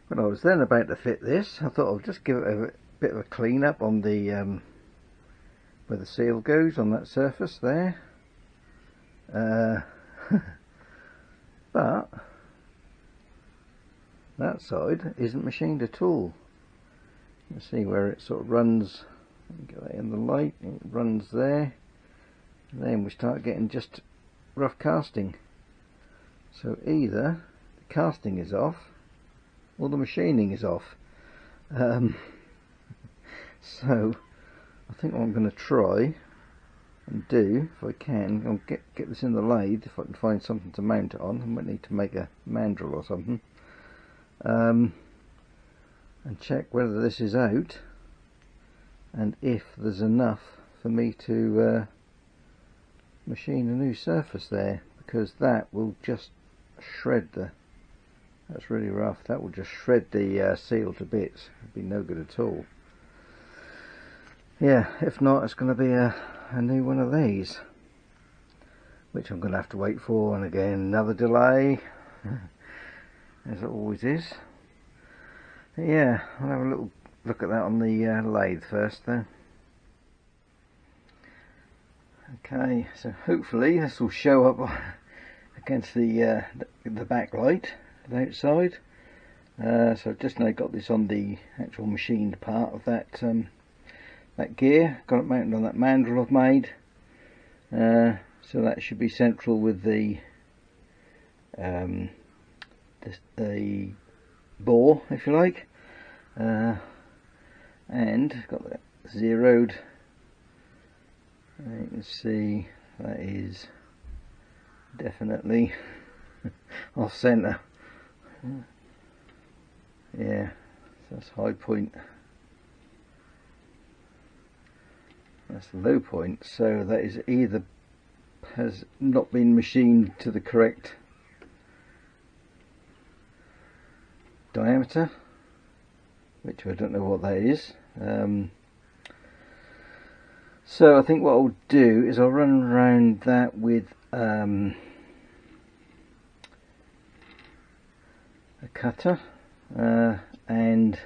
When I was then about to fit this, I thought I'll just give it a bit of a clean up on the where the seal goes on that surface there. But that side isn't machined at all. You see where it sort of runs, get that in the light, it runs there, and then we start getting just rough casting. So either the casting is off or the machining is off. So I think what I'm going to try and do, if I can, I'll get this in the lathe, if I can find something to mount it on. I might need to make a mandrel or something, and check whether this is out and if there's enough for me to machine a new surface there, because that will just shred the, that's really rough, that will just shred the seal to bits. It'll be no good at all. Yeah, if not, it's going to be a new one of these, which I'm going to have to wait for, and again another delay as it always is. Yeah, I'll have a little look at that on the lathe first though. Okay, so hopefully this will show up against the backlight outside. So I've just now got this on the actual machined part of that that gear, got it mounted on that mandrel I've made, so that should be central with the bore, if you like, and got that zeroed. You can see that is definitely off centre. Yeah, so that's high point, that's the low point, so that is either has not been machined to the correct diameter, which I don't know what that is. So I think what I'll do is I'll run around that with a cutter, and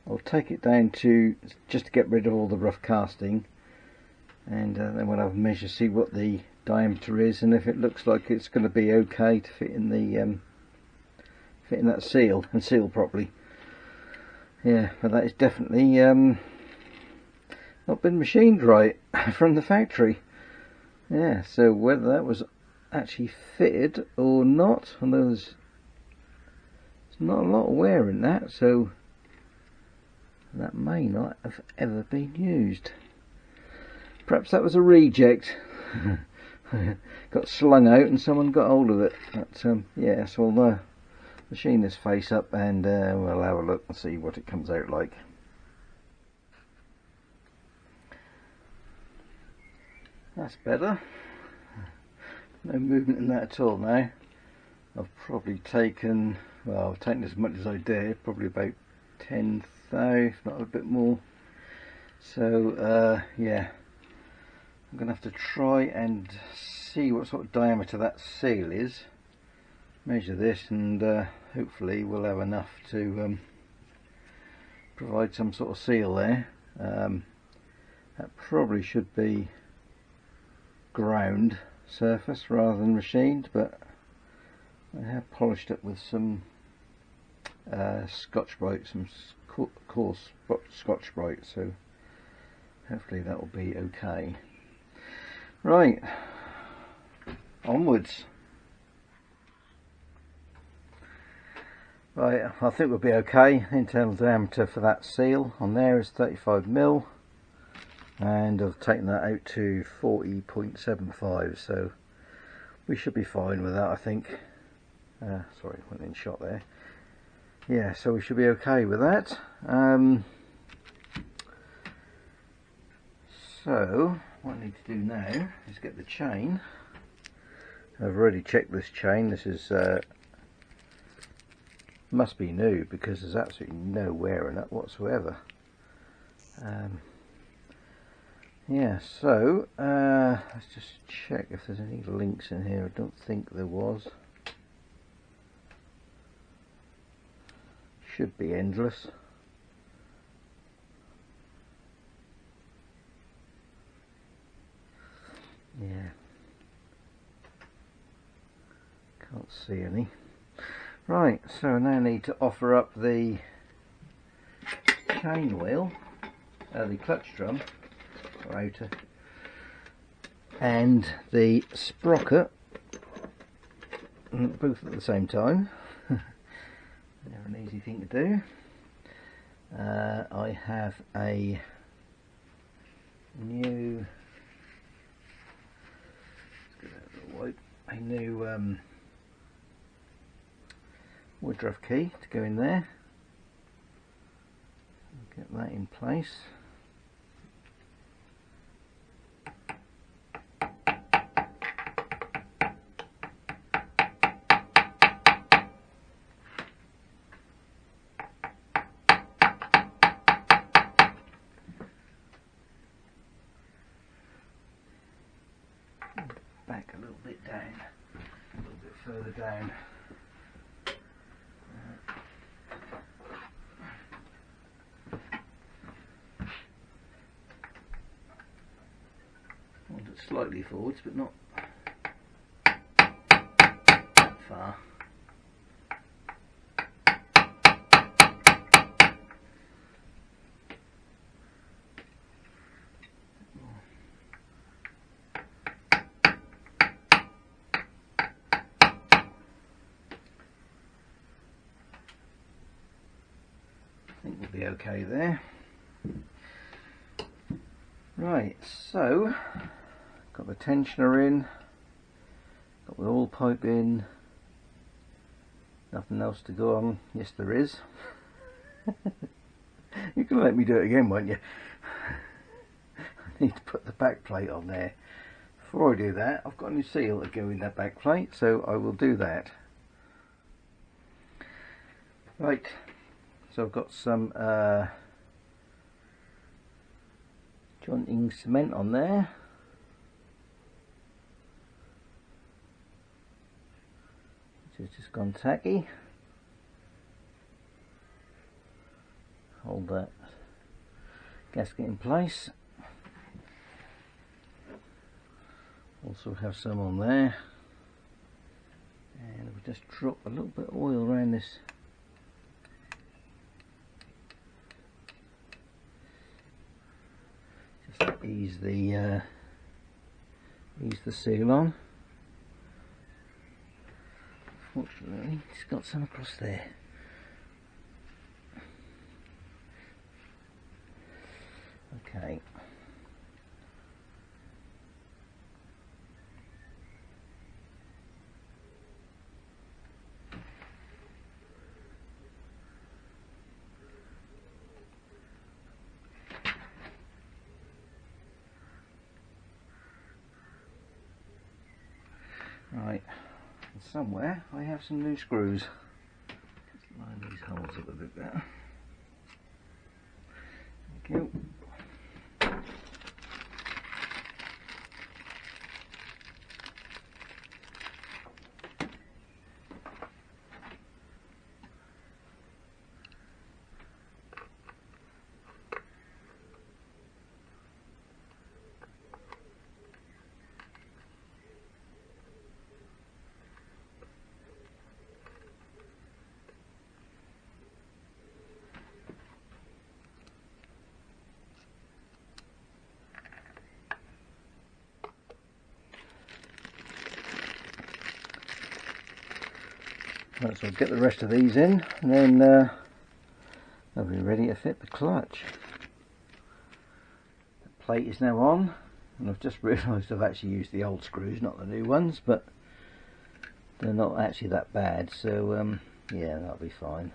I'll take it down to just to get rid of all the rough casting, and then we'll have a measure, see what the diameter is, and if it looks like it's going to be okay to fit in the fit in that seal and seal properly. Yeah, but that is definitely not been machined right from the factory. Yeah, so whether that was actually fitted or not, and there's not a lot of wear in that, so that may not have ever been used. Perhaps that was a reject. Got slung out and someone got hold of it. But yeah, so I'll machine this face up, and we'll have a look and see what it comes out like. That's better. No movement in that at all now. I've probably taken, well, I've taken as much as I dare, probably about 10 thou, if not a bit more. So yeah, I'm going to have to try and see what sort of diameter that seal is, measure this, and hopefully we'll have enough to provide some sort of seal there. That probably should be ground surface rather than machined, but I have polished it with some Scotch-Brite, some coarse Scotch-Brite, so hopefully that will be okay. Right, onwards. Right, I think we'll be okay. Internal diameter for that seal on there is 35mm, and I've taken that out to 40.75, so we should be fine with that, I think. Sorry, went in shot there. Yeah, so we should be okay with that. So what I need to do now is get the chain. I've already checked this chain. This is must be new, because there's absolutely no wear in it whatsoever. Yeah, so let's just check if there's any links in here. I don't think there was. should be endless. Yeah, can't see any. Right, so I now need to offer up the chain wheel, the clutch drum, rotor, and the sprocket, both at the same time. Never an easy thing to do. I have a new woodruff key to go in there. Get that in place. Back a little bit down, a little bit further down. Hold it slightly forwards, but not that far. I think we'll be okay there. Right, so got the tensioner in, got the oil pipe in, nothing else to go on. Yes, there is. You can let me do it again, won't you? I need to put the back plate on there. Before I do that, I've got a new seal to go in that back plate, so I will do that. Right, so I've got some jointing cement on there. Which has just gone tacky. Hold that gasket in place. Also have some on there. And we just drop a little bit of oil around this. Just to ease the seal on. Fortunately, it's got some across there. Okay. Right, and somewhere I have some new screws. Just line these holes up a bit better. Thank you. Right, so I'll get the rest of these in, and then I'll be ready to fit the clutch. The plate is now on, and I've just realised I've actually used the old screws, not the new ones, but they're not actually that bad, so yeah, that'll be fine.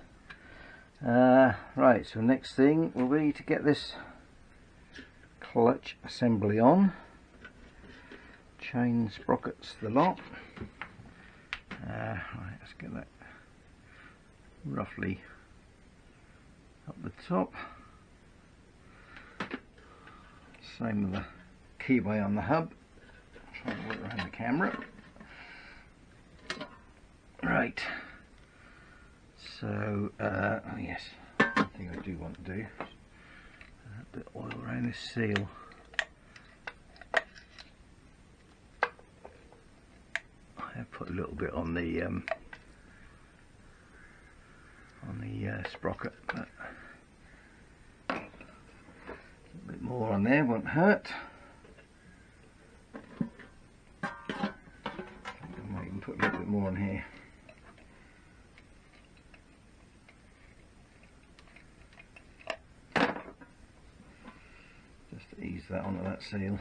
Right, so next thing will be to get this clutch assembly on. Chain sprockets the lot. Right, let's get that roughly up the top. Same with the keyway on the hub. Try to work around the camera. Right, So, oh yes, one thing I do want to do, a bit of oil around this seal. I have put a little bit on the sprocket, but a bit more on there won't hurt. I might even put a little bit more on here. Just to ease that onto that seal.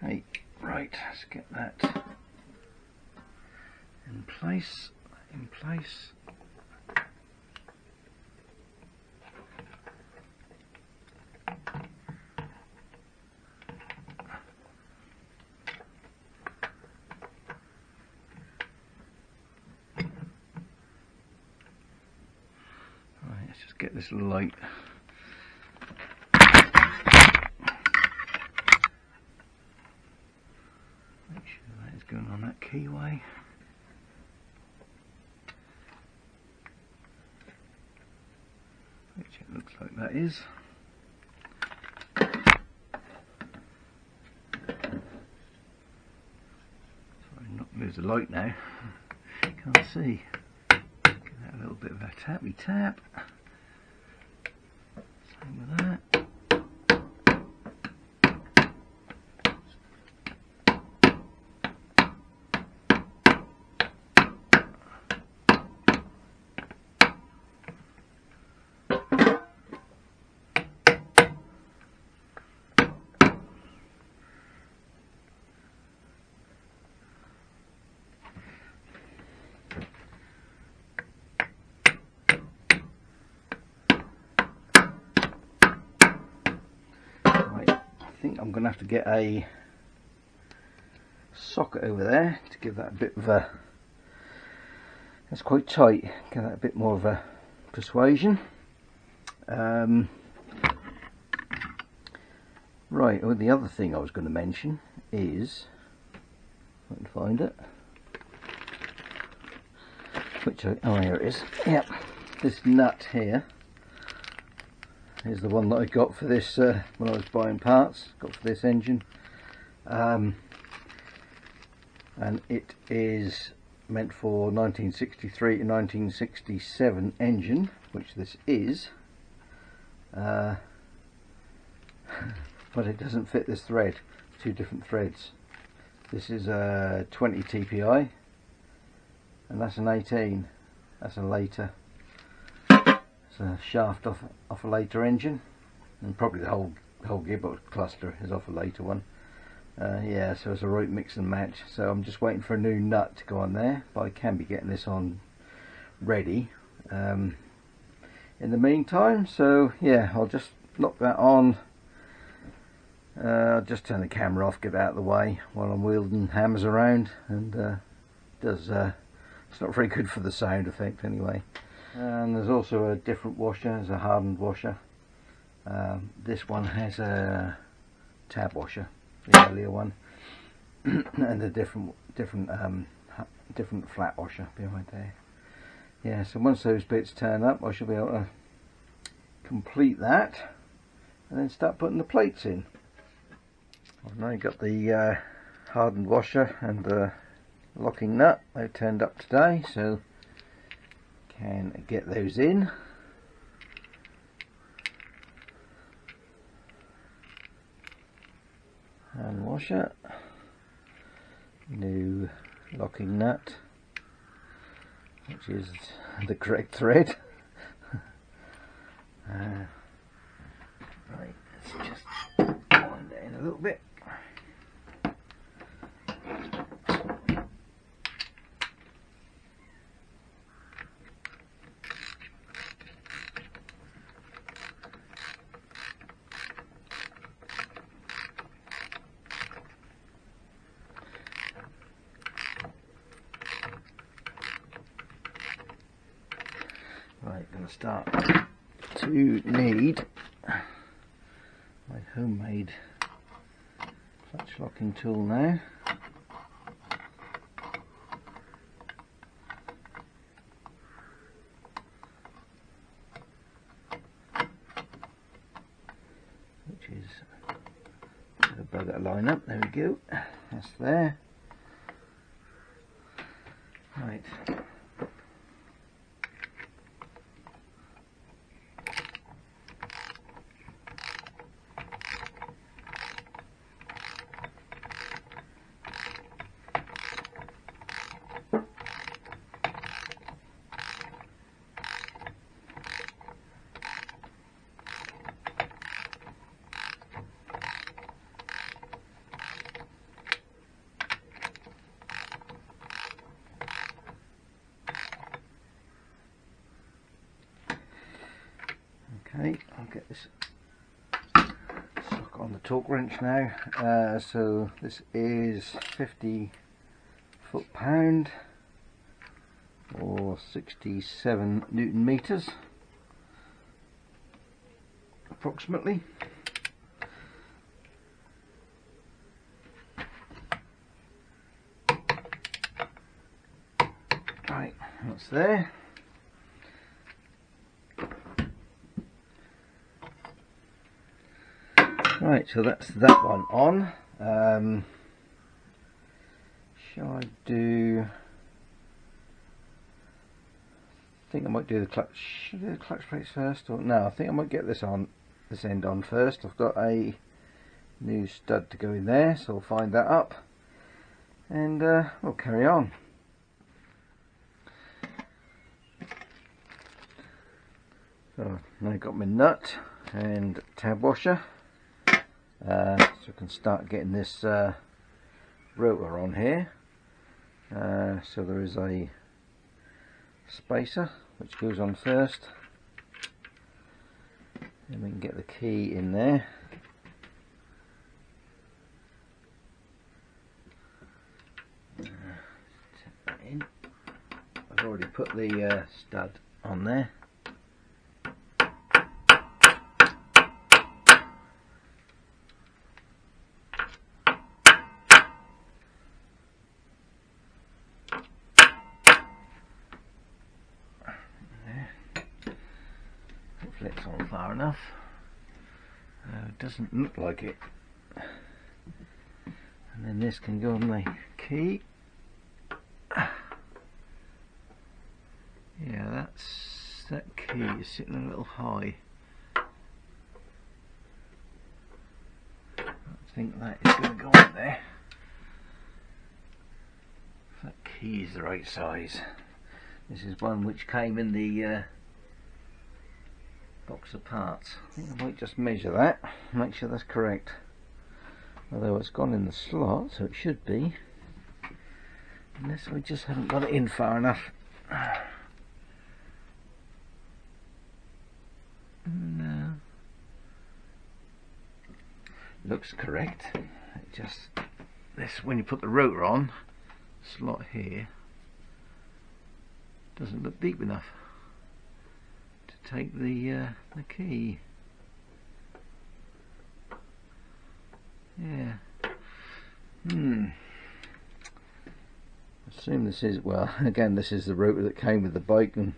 Okay, right, let's get that in place. Let's just get this light. Make sure that is going on that keyway. Which it looks like that is. Sorry, not lose the light now. Can't see. Give that a little bit of a tappy tap. Same with that. I think I'm going to have to get a socket over there to give that a bit of a, it's quite tight, give that a bit more of a persuasion. Right, well, the other thing I was going to mention is, if I can find it, which oh, here it is. Yep, this nut here is the one that I got for this when I was buying parts. Got for this engine, and it is meant for 1963 to 1967 engine, which this is. But it doesn't fit this thread. It's two different threads. This is a 20 TPI, and that's an 18. That's a later. It's a shaft off a later engine, and probably the whole gearbox cluster is off a later one. Yeah, so it's a right mix and match. So I'm just waiting for a new nut to go on there, but I can be getting this on ready in the meantime. So yeah, I'll just lock that on. I'll just turn the camera off, get out of the way while I'm wielding hammers around, and it's not very good for the sound effect anyway. And there's also a different washer, there's a hardened washer. This one has a tab washer, the earlier one, and a different flat washer behind there. Yeah, so once those bits turn up, I shall be able to complete that and then start putting the plates in. I've now got the hardened washer and the locking nut. They've turned up today, so can get those in. Hand washer, new locking nut, which is the correct thread. Right, let's just wind it in a little bit. Right, going to start to need my homemade clutch locking tool now. line up. There we go. That's there. Right. Okay, I'll get this socket on the torque wrench now. So this is 50 foot-pound or 67 Newton meters approximately. Right, that's there. Right, so that's that one on. Shall I do? I think I might do the clutch. Should I do the clutch plates first, or no? I think I might get this end on first. I've got a new stud to go in there, so I'll find that up, and we'll carry on. So now I've got my nut and tab washer. So I can start getting this rotor on here. So there is a spacer which goes on first, and we can get the key in there. Tap that in. I've already put the stud on there. Hopefully it's on far enough. It doesn't look like it. And then this can go on the key. Yeah, that key is sitting a little high. I think that is going to go on there. If that key is the right size. This is one which came in the box of parts. I think I might just measure that, make sure that's correct. Although it's gone in the slot, so it should be. Unless we just haven't got it in far enough. No. Looks correct. It just, this, when you put the rotor on, slot here doesn't look deep enough to take the key. Yeah. I assume this is, well, again, this is the rotor that came with the bike, and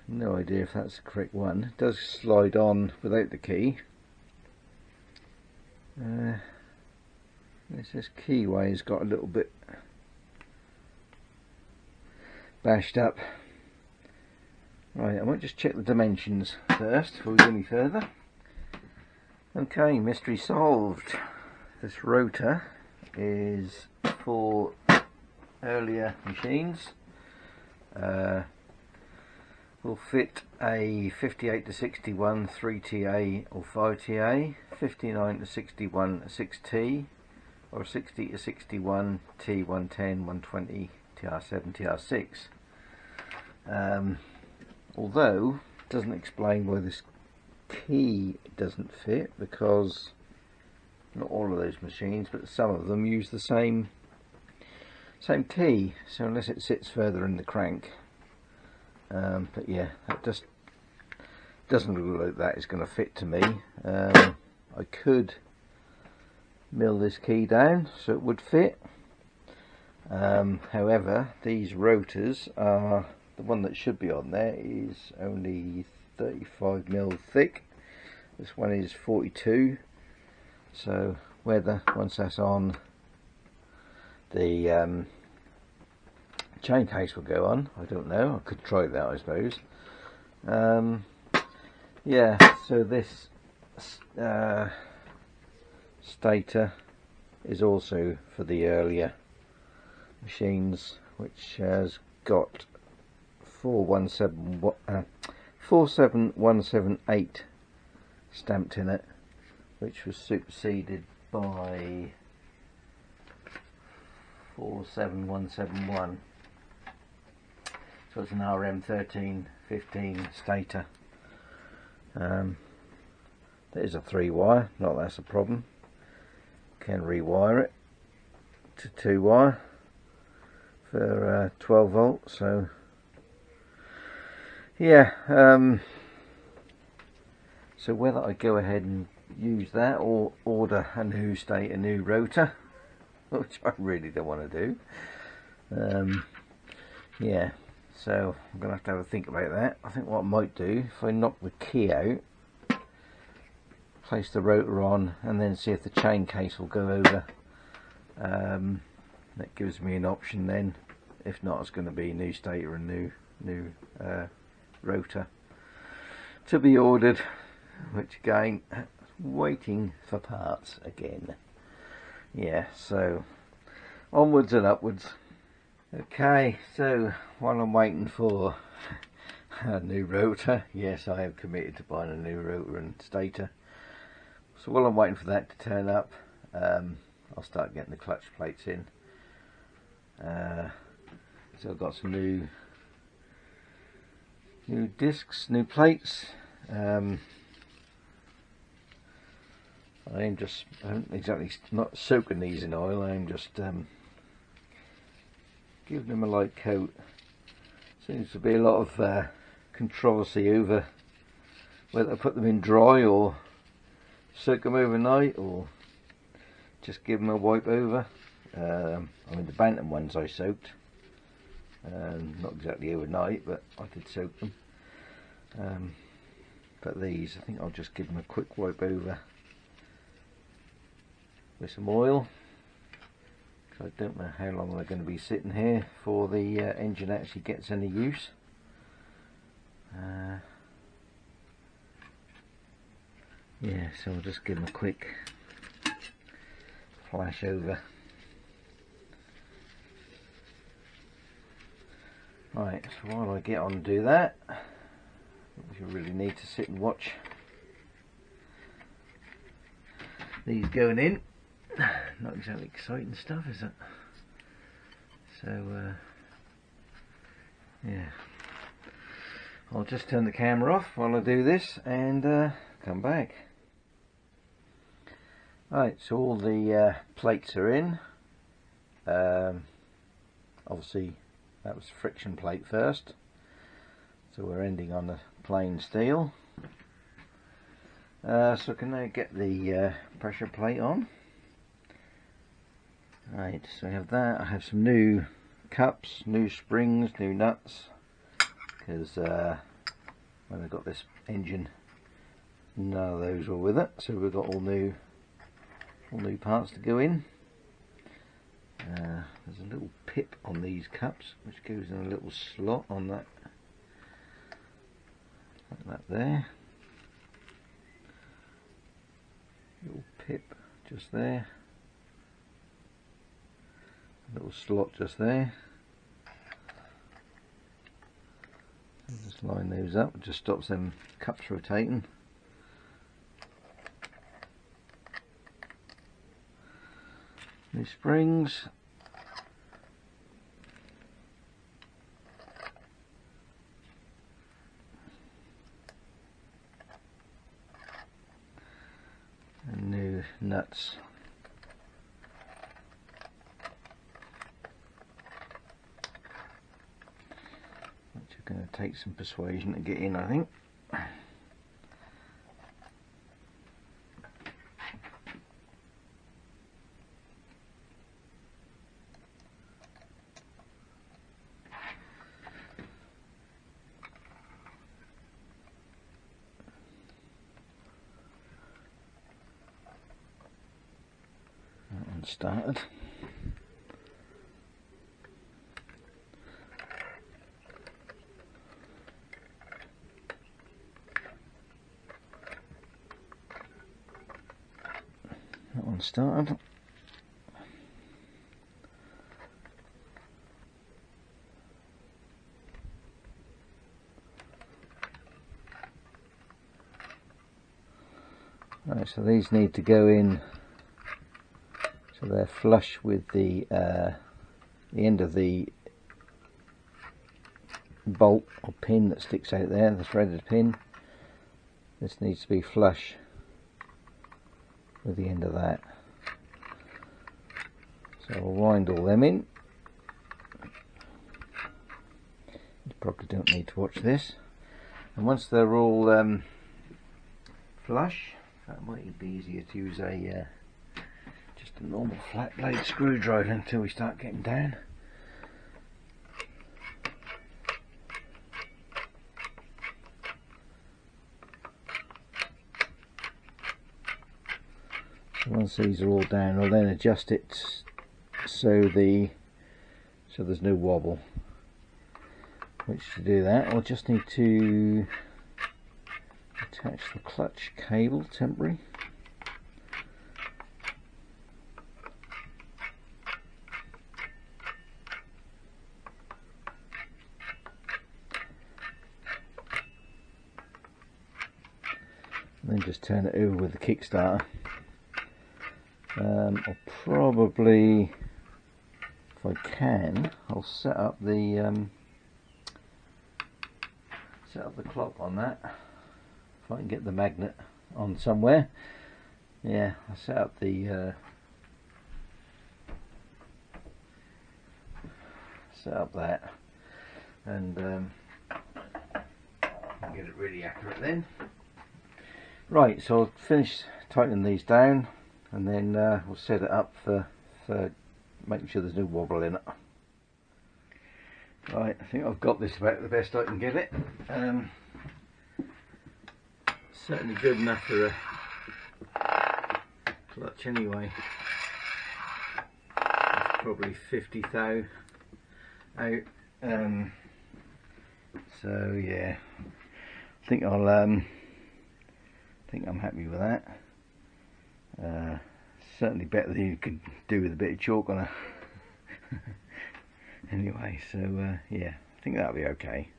no idea if that's the correct one. It does slide on without the key. This keyway has got a little bit bashed up. Right, I might just check the dimensions first before we go any further. Okay, mystery solved. This rotor is for earlier machines. Will fit a 58 to 61 3TA or 5TA, 59 to 61 6T, or 60 to 61 T 110, 120, TR7, TR6. Although it doesn't explain why this key doesn't fit, because not all of those machines, but some of them use the same key. So unless it sits further in the crank. But yeah, that just doesn't look like that is going to fit to me. I could mill this key down so it would fit. However, these rotors are, the one that should be on there is only 35mm thick. This one is 42, So whether once that's on, the chain case will go on, I don't know. I could try that, I suppose. Yeah, so this stator is also for the earlier machines, which has got 47178 stamped in it, which was superseded by 47171. So it's an RM1315 stator. That is a 3-wire, not that's a problem. Can rewire it to 2-wire for 12 volts. So yeah, so whether I go ahead and use that or order a new rotor, which I really don't want to do. Yeah, so I'm going to have a think about that. I think what I might do, if I knock the key out, place the rotor on, and then see if the chain case will go over. That gives me an option then. If not, it's going to be new stator and new rotor to be ordered, which again, waiting for parts again. Yeah, so onwards and upwards. Okay, so while I'm waiting for a new rotor, yes, I am committed to buying a new rotor and stator. So while I'm waiting for that to turn up, I'll start getting the clutch plates in. So I've got some new discs, new plates. I'm not soaking these in oil. I'm just giving them a light coat. Seems to be a lot of controversy over whether to put them in dry or soak them overnight or just give them a wipe over. I mean, the Bantam ones I soaked, not exactly overnight, but I did soak them. But these, I think I'll just give them a quick wipe over with some oil. I don't know how long they're going to be sitting here before the engine actually gets any use. Yeah, so I'll just give them a quick flash over. Right, so while I get on and do that, you really need to sit and watch these going in. Not exactly exciting stuff, is it? So yeah, I'll just turn the camera off while I do this and come back. Right, so all the plates are in. Obviously that was friction plate first, so we're ending on the plain steel. So I can now get the pressure plate on. Right, so I have that. I have some new cups, new springs, new nuts, because when I got this engine, none of those were with it. So we've got all new parts to go in. There's a little pip on these cups, which goes in a little slot on that, like that there. Little pip just there. Little slot just there. Just line those up, it just stops them cups rotating. New springs. And new nuts. Going to take some persuasion to get in, I think. started. That one started. Right, so these need to go in so they're flush with the end of the bolt or pin that sticks out there, the threaded pin. This needs to be flush with the end of that. So we'll wind all them in. You probably don't need to watch this. And once they're all flush, that might be easier to use a just a normal flat blade screwdriver until we start getting down. So once these are all down, I'll then adjust it so there's no wobble. Which to do that, I'll just need to attach the clutch cable temporary. And then just turn it over with the Kickstarter. I'll probably, if I can, I'll set up the clock on that. If I can get the magnet on somewhere. Yeah, I set up that, and I'll get it really accurate then. Right, so I'll finish tightening these down, and then we'll set it up for making sure there's no wobble in it. Right, I think I've got this about the best I can get it. Certainly good enough for a clutch anyway. It's probably 50 thou out. So yeah, I think I'm happy with that. Certainly better than you could do with a bit of chalk on a anyway, so yeah, I think that'll be okay.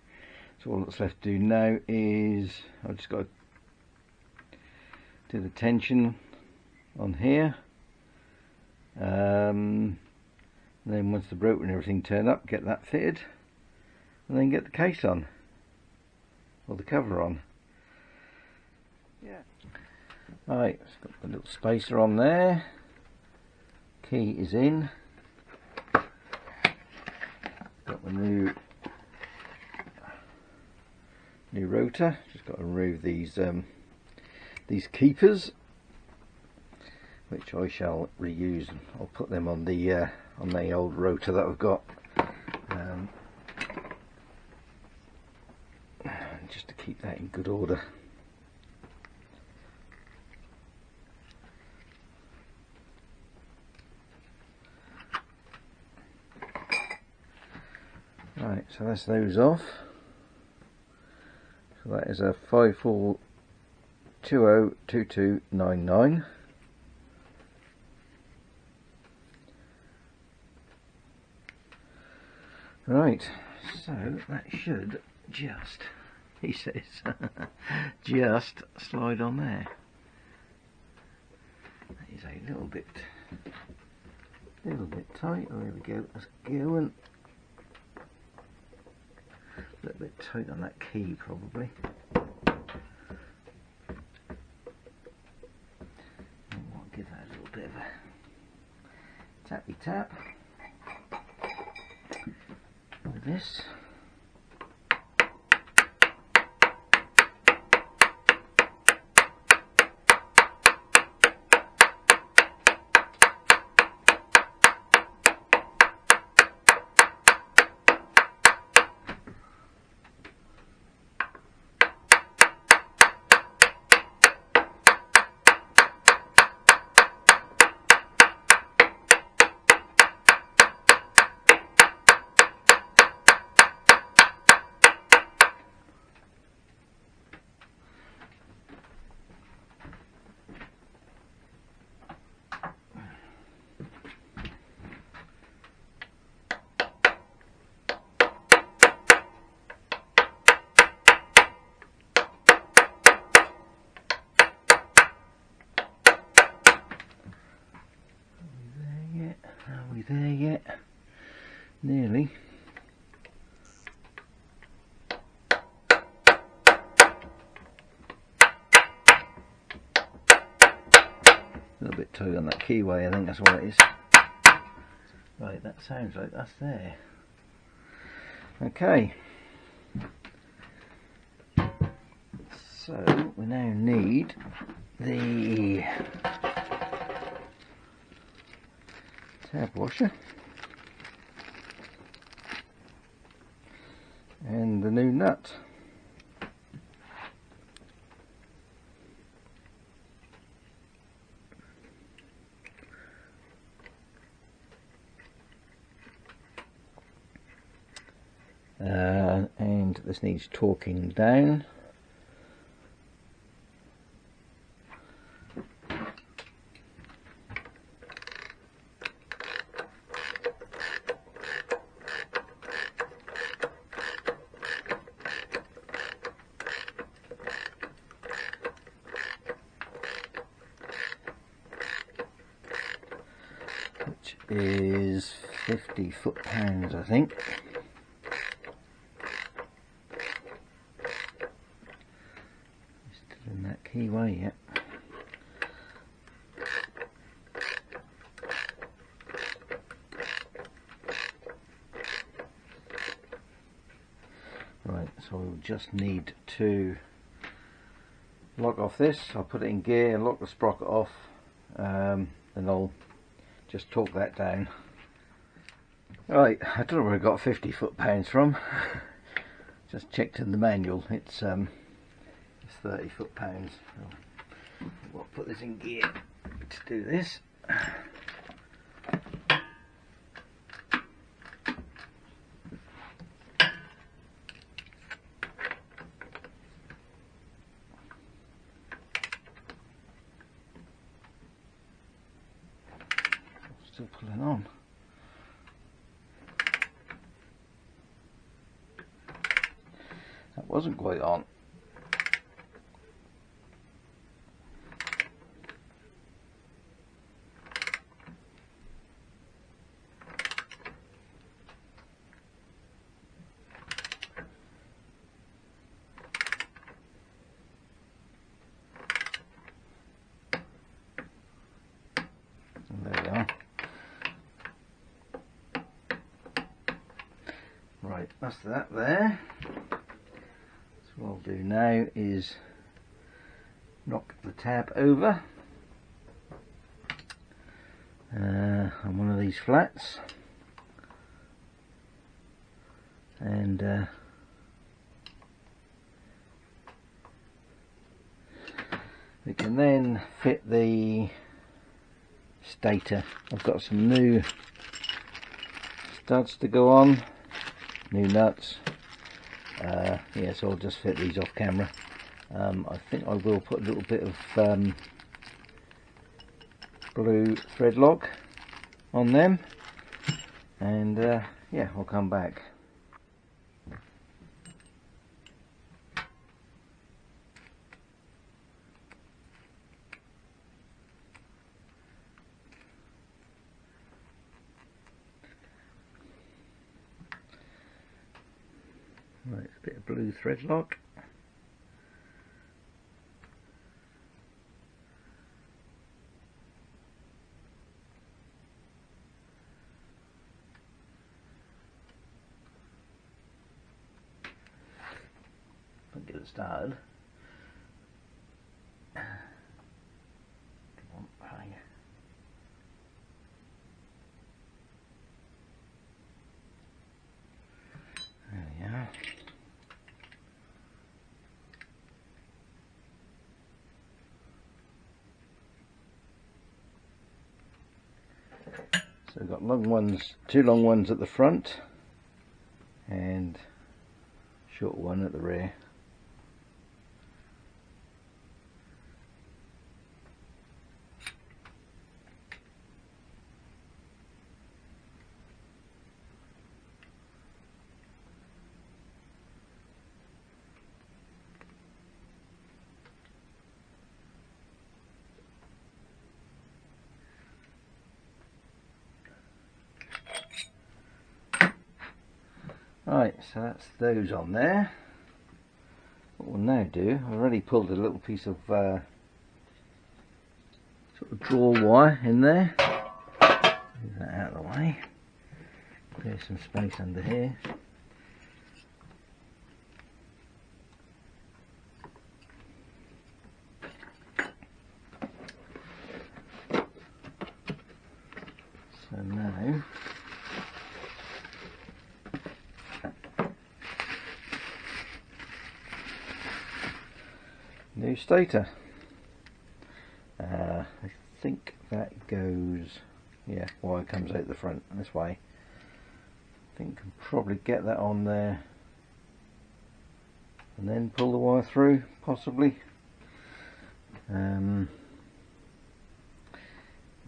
So all that's left to do now is I've just got to do the tension on here, and then once the rotor and everything turn up, get that fitted, and then get the case on, or the cover on. Yeah. Right, it's got the little spacer on there, key is in, got the new rotor, just got to remove these keepers, which I shall reuse. I'll put them on the old rotor that I've got, just to keep that in good order. Right, so that's those off. So that is a 54202299. Right, so that should just, he says, just slide on there. That is a little bit tight. Oh, there we go. That's going. A little bit tight on that key, probably. I'll give that a little bit of a tappy tap with this. we there yet? Nearly. A little bit tight on that keyway, I think that's what it is. Right, that sounds like that's there. Okay. So we now need the tab washer and the new nut. And this needs torquing down. Which is 50 foot-pounds, I think. Still in that keyway yet. Right, so we'll just need to lock off this. I'll put it in gear and lock the sprocket off, and I'll just torque that down. Right, I don't know where I got 50 foot-pounds from. Just checked in the manual. It's 30 foot-pounds. So we'll put this in gear to do this. Still pulling on. That wasn't quite on. And there we are. Right, that's that there. So what I'll do now is knock the tab over on one of these flats, and we can then fit the stator. I've got some new studs to go on, new nuts. Yeah, so I'll just fit these off camera. I think I will put a little bit of blue thread lock on them, and yeah, I'll come back. Right, it's a bit of blue thread lock. I'll get it started. Come on, hang. There we are. So we've got long ones, two long ones at the front and short one at the rear. Right, so that's those on there. What we'll now do, I've already pulled a little piece of sort of draw wire in there. Move that out of the way. Clear some space under here. So now new stator. I think that goes, yeah, wire comes out the front this way. I think I can probably get that on there and then pull the wire through, possibly.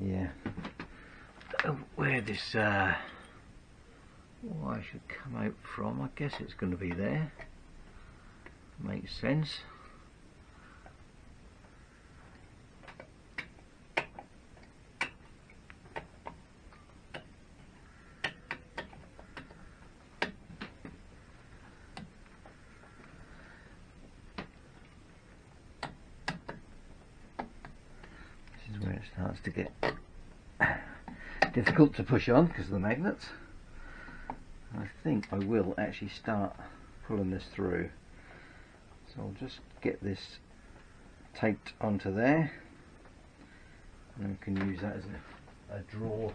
Yeah. Where this wire should come out from, I guess it's going to be there. Makes sense. This is where it starts to get difficult to push on because of the magnets. I think I will actually start pulling this through. So I'll just get this taped onto there, and then we can use that as a draw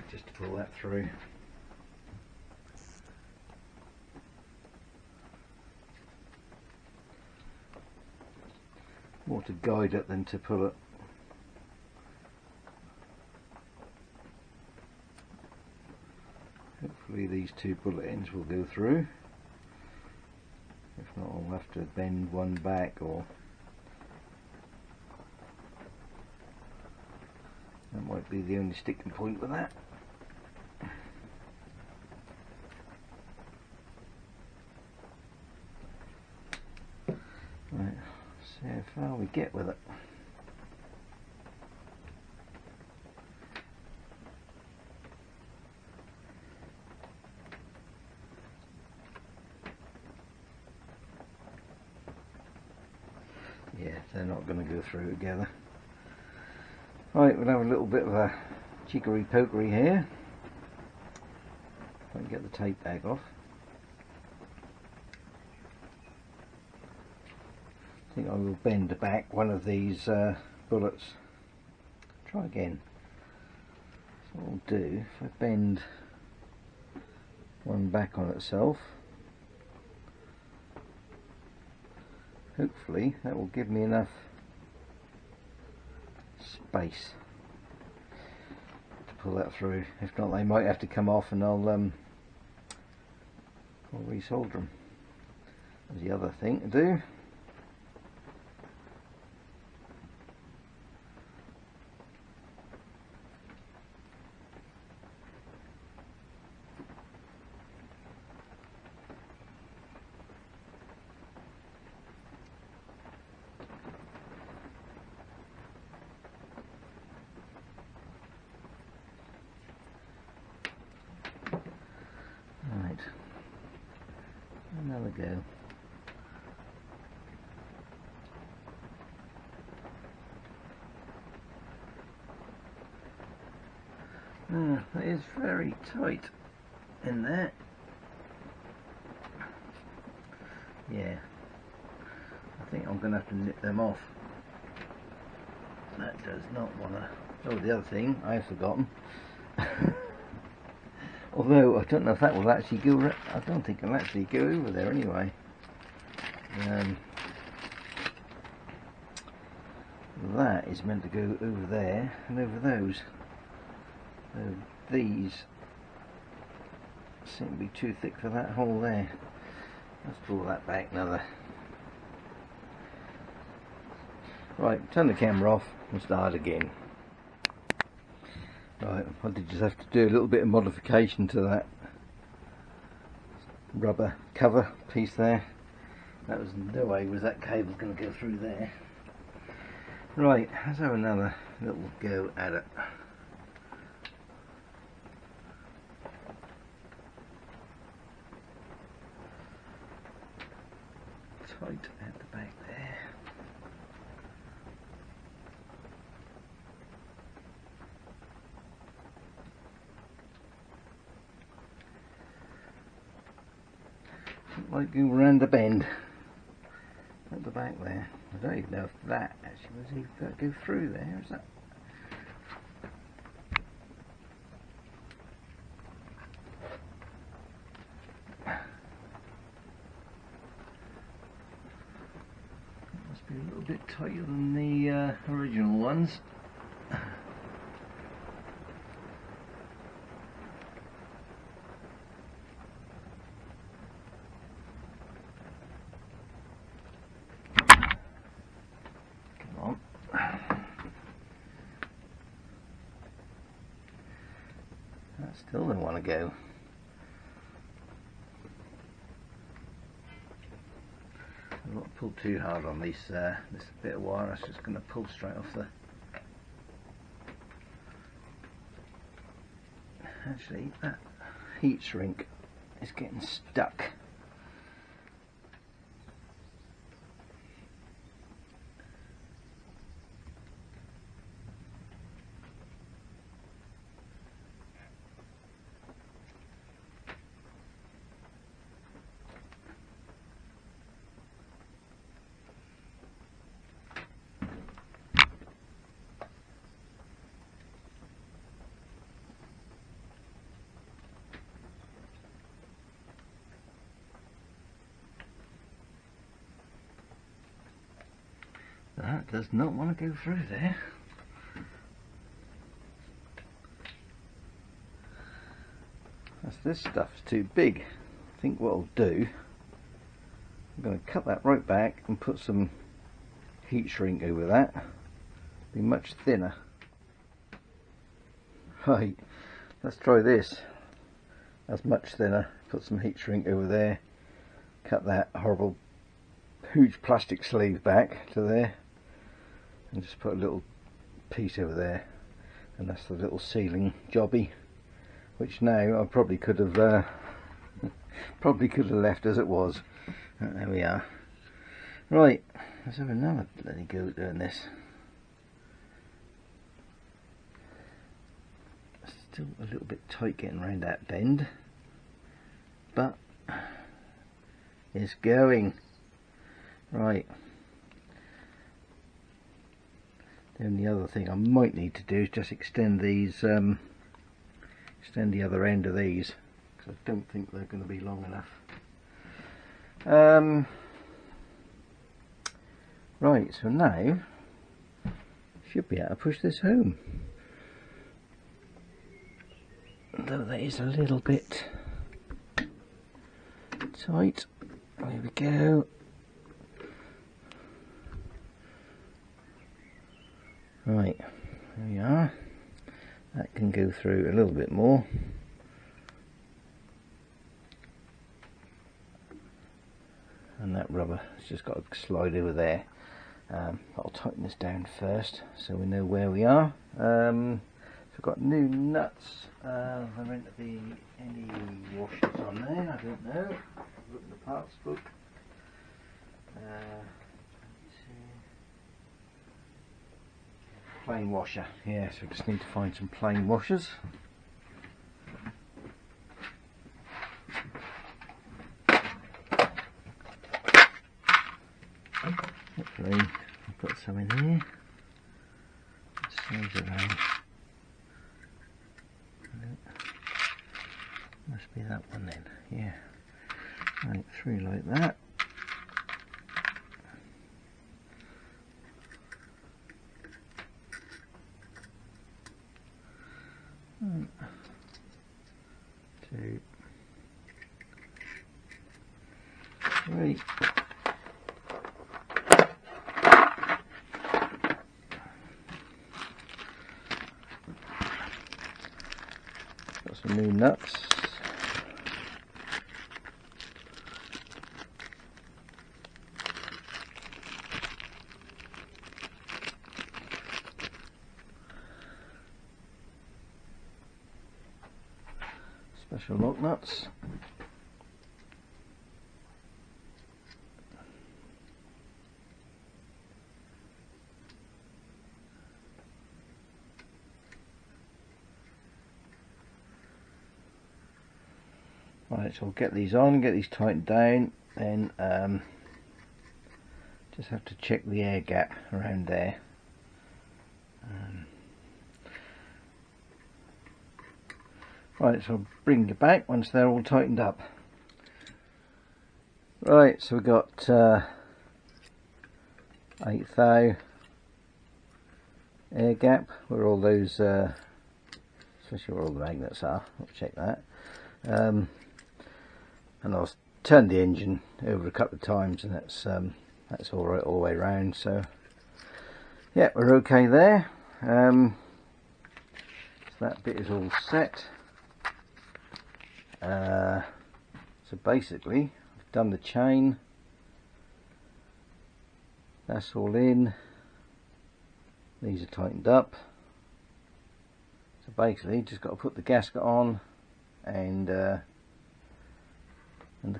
just to pull that through. More to guide it than to pull it. Hopefully these two bullet ends will go through. If not, I'll have to bend one back, or that might be the only sticking point with that. Right, see how far we get with it. Yeah, they're not going to go through together. Right, we'll have a little bit of a chicory pokery here. If I can get the tape bag off. I think I will bend back one of these bullets. Try again. So what I'll do, if I bend one back on itself, hopefully that will give me enough space to pull that through. If not, they might have to come off, and I'll resolder them. There's the other thing to do. Another go. That is very tight in there. Yeah, I think I'm going to have to nip them off. That does not want to. Oh, the other thing I've forgotten. Although I don't know if that will actually go. I don't think it'll actually go over there anyway. That is meant to go over there and over those. So these seem to be too thick for that hole there. Let's pull that back another. Right, turn the camera off and start again. Right, I did just have to do a little bit of modification to that rubber cover piece there. That was no way was that cable going to go through there. Right, let's have another little go at it. tight at the back there. Like going round the bend at the back there. I don't even know if that actually was even going to go through there, is that? Must be a little bit tighter than the original ones. I still don't want to go. I've not pulled too hard on this bit of wire. It's just going to pull straight off the. Actually, that heat shrink is getting stuck. That does not want to go through there. As this stuff's too big. I think what I'll do, I'm going to cut that right back and put some heat shrink over that. Be much thinner. Right, let's try this. That's much thinner. Put some heat shrink over there. Cut that horrible huge plastic sleeve back to there. And just put a little piece over there, and that's the little sealing jobby, which now I probably could have left as it was. There we are. Right, let's have another bloody go at doing this. Still a little bit tight getting around that bend, but it's going. Right. Then the other thing I might need to do is just extend these, extend the other end of these, because I don't think they're going to be long enough. Right, so now should be able to push this home. Though that is a little bit tight. There we go. Right, there we are. That can go through a little bit more. And that rubber has just got to slide over there. I'll tighten this down first so we know where we are. So we've got new nuts. There meant to be any washers on there, I don't know. Look at the parts book. Plain washer, yeah, so we just need to find some plain washers. Hopefully I've got some in here. Size around. Must be that one then, yeah. Right, through like that. Two, three. Got some new nuts. Special lock nuts. Right, so we'll get these on, get these tightened down, then just have to check the air gap around there. Right, so I'll bring you back once they're all tightened up. Right, so we've got 8 thou air gap where all those, especially where all the magnets are. I'll check that. And I'll turn the engine over a couple of times, and that's all right all the way around. So yeah, we're okay there. So that bit is all set. So basically I've done the chain, that's all in, these are tightened up, so basically just got to put the gasket on and the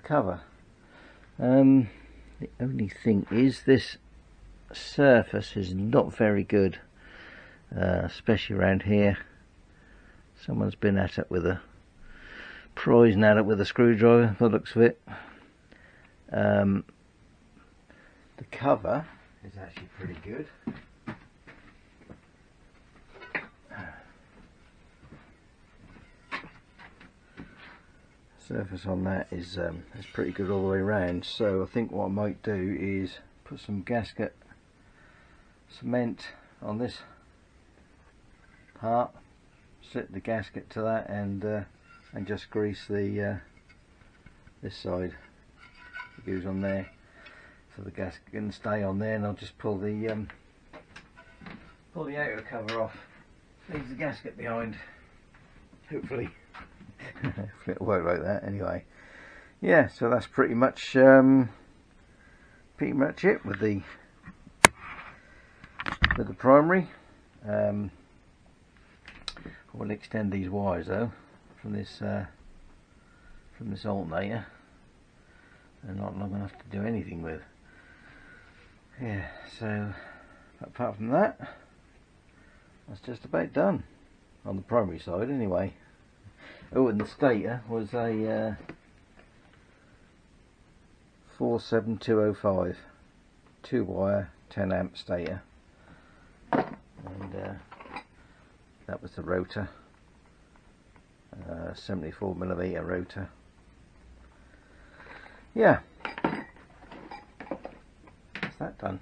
cover. The only thing is this surface is not very good, especially around here. Someone's been at it with a prising at it with a screwdriver, by the looks of it. The cover is actually pretty good. Surface on that is pretty good all the way around. So I think what I might do is put some gasket cement on this part, slip the gasket to that, and just grease the this side. It goes on there, so the gasket can stay on there, and I'll just pull the outer cover off, leave the gasket behind. Hopefully, hopefully it'll work like that. Anyway, yeah. So that's pretty much it with the primary. We'll extend these wires though from this alternator. They're not long enough to do anything with. Yeah, so apart from that, that's just about done on the primary side anyway. Oh, and the stator was a 47205 2-wire 10 amp stator, and that was the rotor, 74mm rotor. Yeah, that's that done.